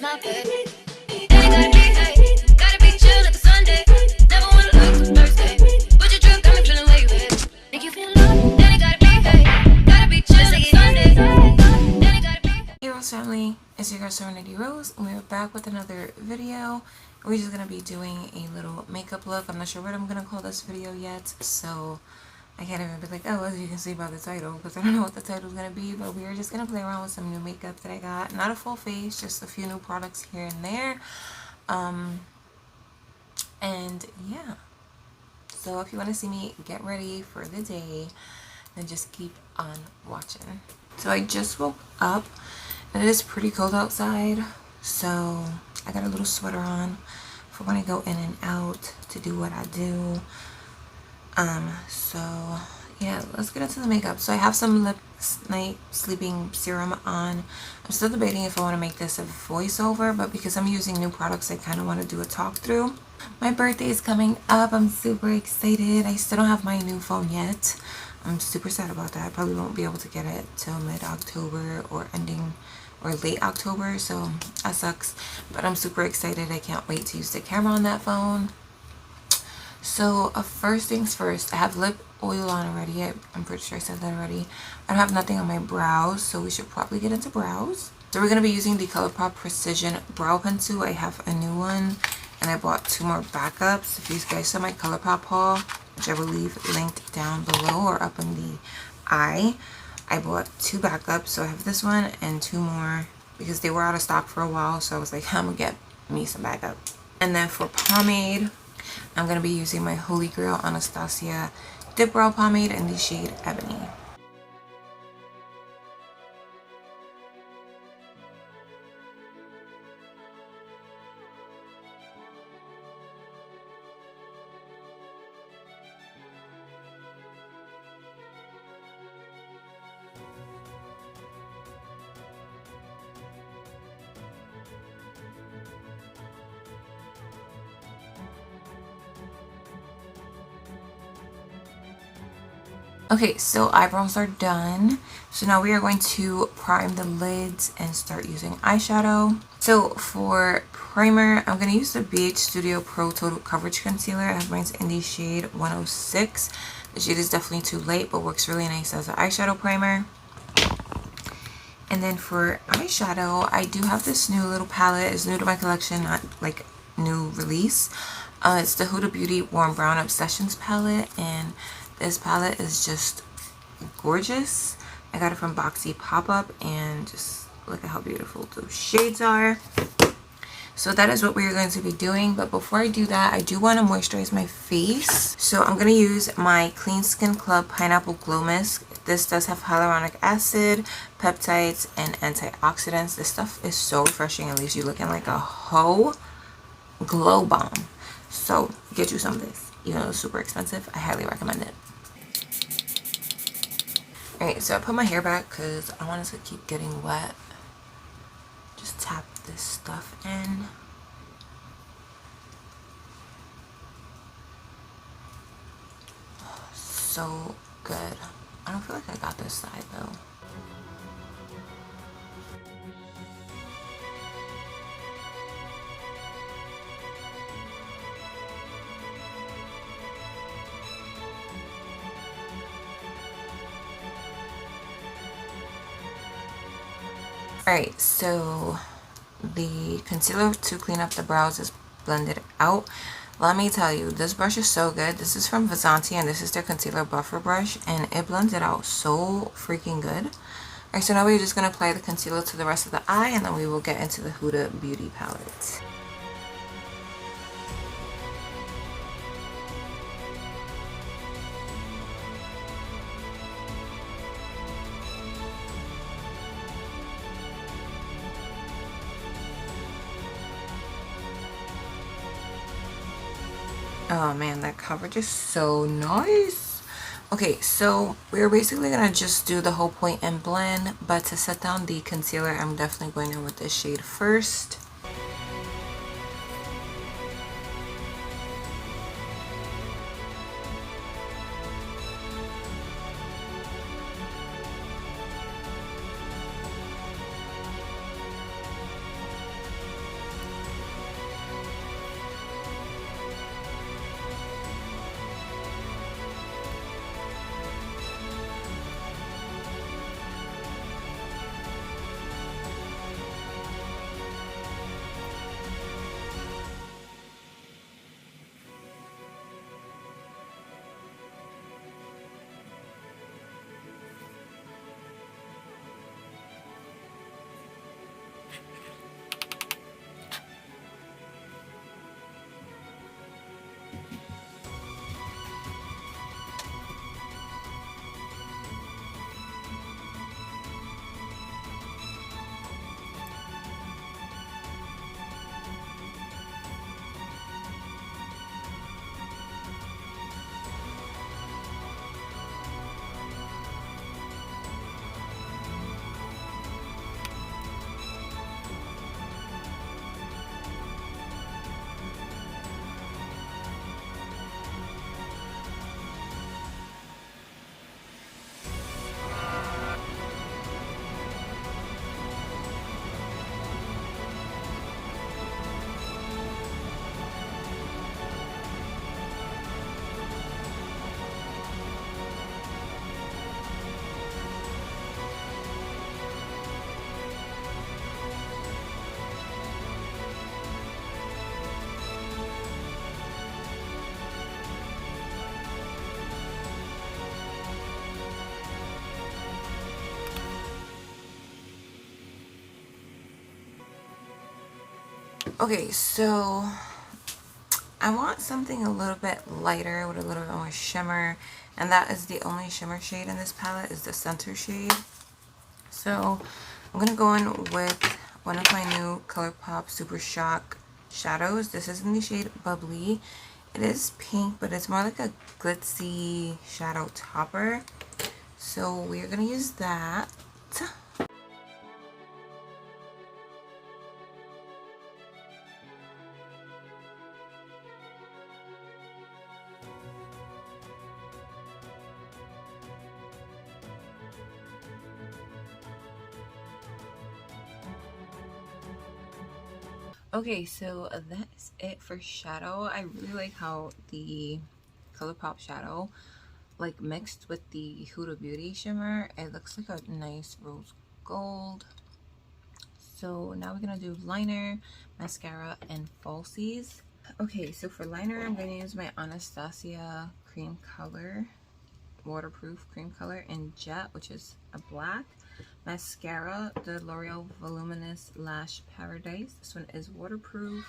my bed. Ain't gotta be, hey, gotta be chill like a Sunday. Never wanna look Thursday. Put your drink, got me feeling where you at. Make you feel love. Then it gotta be, hey, gotta be chill like a Sunday. Then it gotta be. Hey Rose family, it's your girl Serenity Rose, and we're back with another video. We're just gonna be doing a little makeup look. I'm not sure what I'm gonna call this video yet, so I can't even be like, oh, as you can see by the title, because I don't know what the title's gonna be. But we are just gonna play around with some new makeup that I got. Not a full face, just a few new products here and there. And yeah, so if you want to see me get ready for the day, then just keep on watching. So I just woke up and it is pretty cold outside, so I got a little sweater on for when I go in and out to do what I do. So yeah, let's get into the makeup. So I have some lip night sleeping serum on. I'm still debating if I want to make this a voiceover, but because I'm using new products, I kind of want to do a talk through. My birthday is coming up. I'm super excited. I still don't have my new phone yet. I'm super sad about that. I probably won't be able to get it till mid-October or ending or late October, so that sucks. But I'm super excited. I can't wait to use the camera on that phone. So first things first, I have lip oil on already. I'm pretty sure I said that already. I don't have nothing on my brows, so we should probably get into brows. So we're going to be using the ColourPop Precision Brow Pencil. I have a new one, and I bought 2 more backups. If you guys saw my ColourPop haul, which I will leave linked down below or up in the eye, I bought 2 backups. So I have this one and 2 more because they were out of stock for a while. So I was like, I'm going to get me some backup. And then for pomade, I'm going to be using my Holy Grail Anastasia Dip Brow Pomade in the shade Ebony. Okay, so eyebrows are done. So now we are going to prime the lids and start using eyeshadow. So for primer, I'm going to use the BH Studio Pro Total Coverage Concealer. I have mine in the shade 106. The shade is definitely too light, but works really nice as an eyeshadow primer. And then for eyeshadow, I do have this new little palette. It's new to my collection, not like new release. It's the Huda Beauty Warm Brown Obsessions palette, and this palette is just gorgeous. I got it from Boxy Pop-Up, and just look at how beautiful those shades are. So that is what we're going to be doing. But before I do that, I do want to moisturize my face. So I'm going to use my Clean Skin Club Pineapple Glow Mist. This does have hyaluronic acid, peptides, and antioxidants. This stuff is so refreshing and leaves you looking like a whole glow bomb. So get you some of this. Even though it's super expensive, I highly recommend it. Alright, so I put my hair back because I want it to keep getting wet. Just tap this stuff in. So good. I don't feel like I got this side though. Alright, so the concealer to clean up the brows is blended out. Let me tell you, this brush is so good. This is from Vizanti, and this is their concealer buffer brush, and it blends it out so freaking good. Alright, so now we're just going to apply the concealer to the rest of the eye, and then we will get into the Huda Beauty palette. Oh man, that coverage is so nice. Okay, so we're basically gonna just do the whole point and blend, but to set down the concealer, I'm definitely going in with this shade first. Okay, so I want something a little bit lighter with a little bit more shimmer, and that is the only shimmer shade in this palette, is the center shade. So I'm gonna go in with one of my new ColourPop Super Shock shadows. This is in the shade Bubbly. It is pink, but it's more like a glitzy shadow topper. So we're gonna use that. Okay, so that's it for shadow. I really like how the ColourPop shadow like mixed with the Huda Beauty shimmer. It looks like a nice rose gold. So now we're gonna do liner, mascara, and falsies. Okay, so for liner, I'm gonna use my Anastasia cream color, waterproof cream color in jet, which is a black. Mascara, the L'Oreal Voluminous Lash Paradise. This one is waterproof.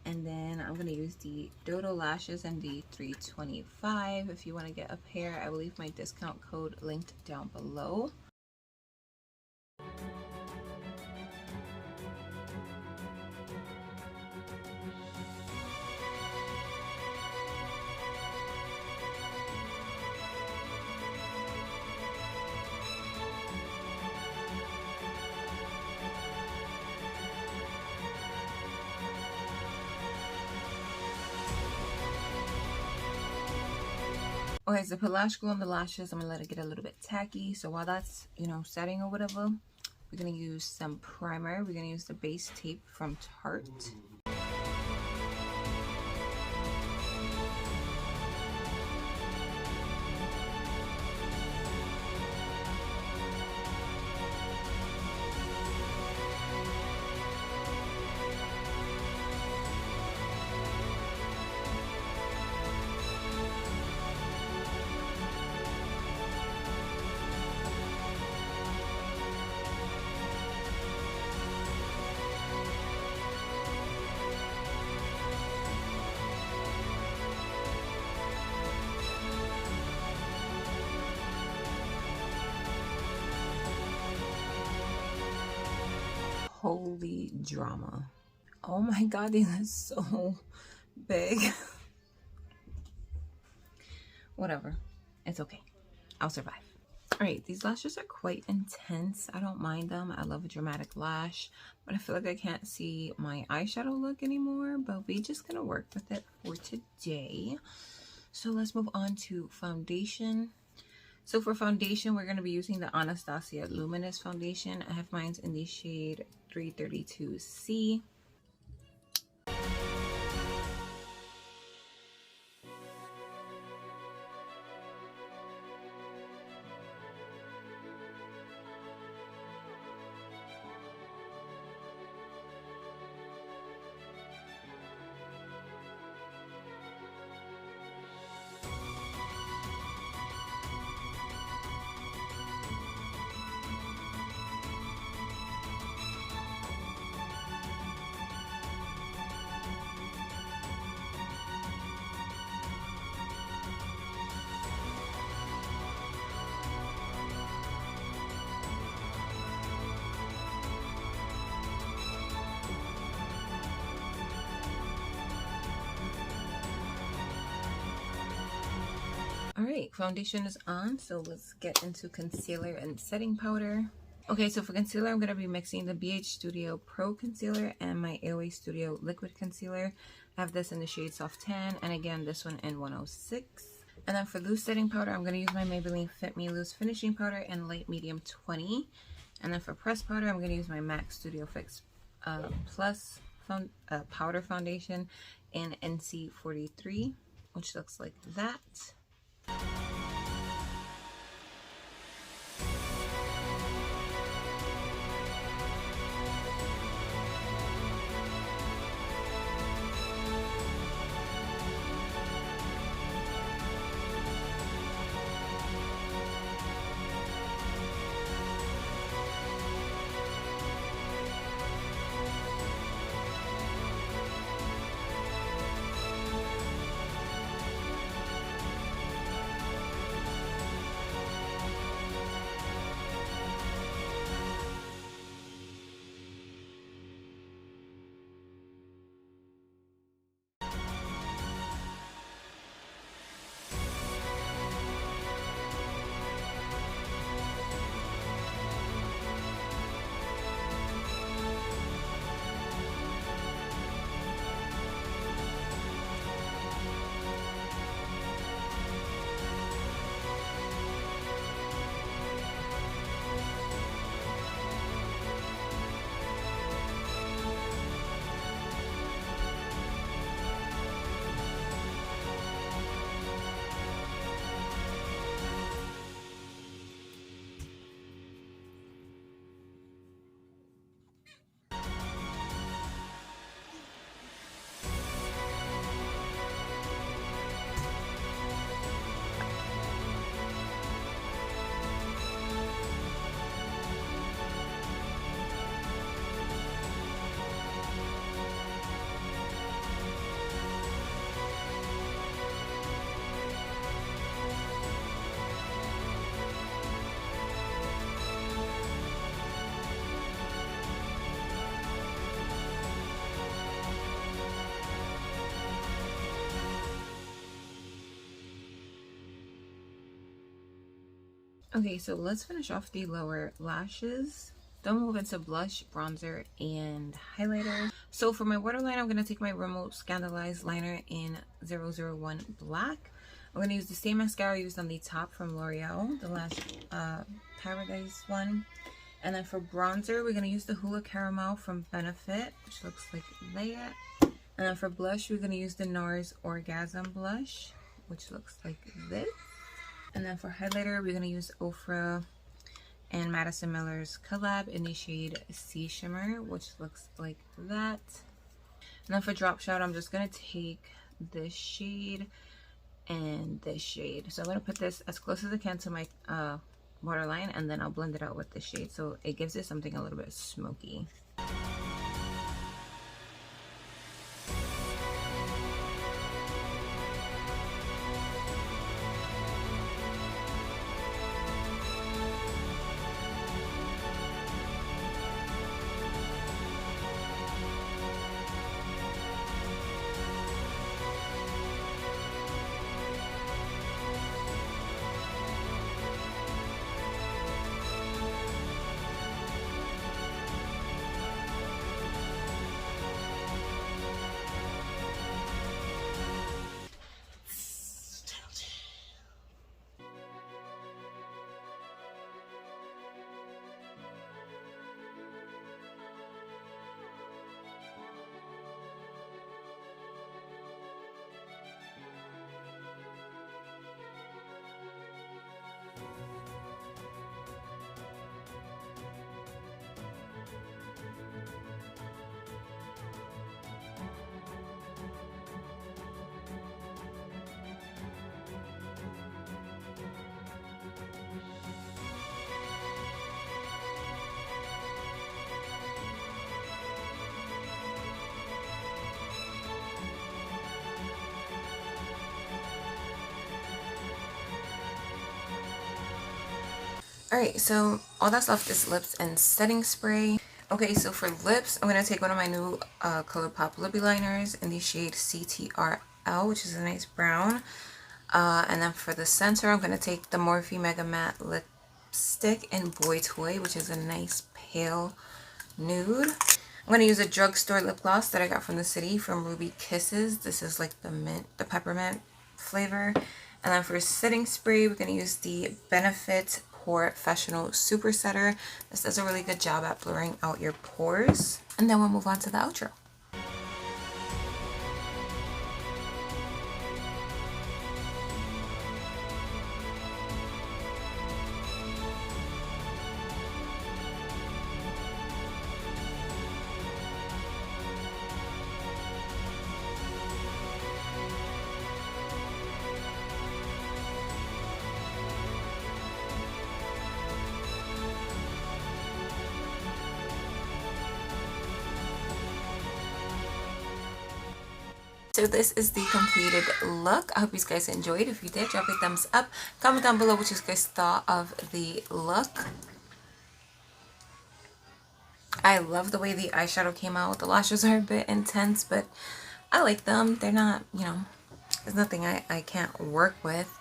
And then I'm going to use the Dodo lashes in the 325. If you want to get a pair, I will leave my discount code linked down below. Okay, so put lash glue on the lashes. I'm gonna let it get a little bit tacky. So while that's, you know, setting or whatever, we're gonna use some primer. We're gonna use the base tape from Tarte. Holy drama. Oh my god, these are so big. Whatever. It's okay. I'll survive. Alright, these lashes are quite intense. I don't mind them. I love a dramatic lash, but I feel like I can't see my eyeshadow look anymore, but we're just gonna work with it for today. So let's move on to foundation. So for foundation, we're going to be using the Anastasia Luminous Foundation. I have mine in the shade 332C. Alright, foundation is on, so let's get into concealer and setting powder. Okay, so for concealer, I'm going to be mixing the BH Studio Pro Concealer and my AOA Studio Liquid Concealer. I have this in the shade Soft Tan, and again, this one in 106. And then for loose setting powder, I'm going to use my Maybelline Fit Me Loose Finishing Powder in Light Medium 20. And then for pressed powder, I'm going to use my MAC Studio Fix Plus Powder Foundation in NC 43, which looks like that. Okay, so let's finish off the lower lashes. Then move into blush, bronzer, and highlighter. So for my waterline, I'm going to take my Rimmel Scandalized liner in 001 Black. I'm going to use the same mascara I used on the top from L'Oreal, the last Paradise one. And then for bronzer, we're going to use the Hula Caramel from Benefit, which looks like that. And then for blush, we're going to use the NARS Orgasm blush, which looks like this. And then for highlighter, we're going to use Ofra and Madison Miller's collab in the shade Sea Shimmer, which looks like that. And then for drop shot, I'm just going to take this shade and this shade. So I'm going to put this as close as I can to my waterline, and then I'll blend it out with the shade so it gives it something a little bit smoky. Alright, so all that's left is lips and setting spray. Okay, so for lips, I'm going to take one of my new ColourPop Lippy Liners in the shade CTRL, which is a nice brown. And then for the center, I'm going to take the Morphe Mega Matte Lipstick in Boy Toy, which is a nice pale nude. I'm going to use a drugstore lip gloss that I got from the city from Ruby Kisses. This is like the mint, the peppermint flavor. And then for setting spray, we're going to use the Benefit Professional Super Setter. This does a really good job at blurring out your pores. And then we'll move on to the outro. So this is the completed look. I hope you guys enjoyed. If you did, drop a thumbs up. Comment down below what you guys thought of the look. I love the way the eyeshadow came out. The lashes are a bit intense, but I like them. They're not, you know, there's nothing I can't work with.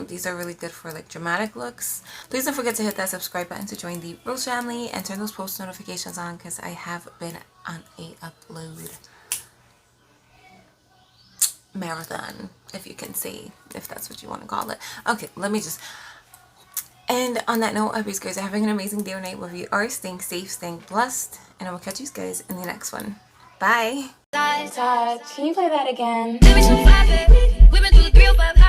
These are really good for like dramatic looks. Please don't forget to hit that subscribe button to join the Rose family and turn those post notifications on because I have been on a upload marathon, if you can say, if that's what you want to call it. Okay, let me just end on that note. I hope you guys are having an amazing day or night wherever you are. Staying safe, staying blessed, and I will catch you guys in the next one. Bye. Can you play that again? Give me some fire, baby. We've been through the 305.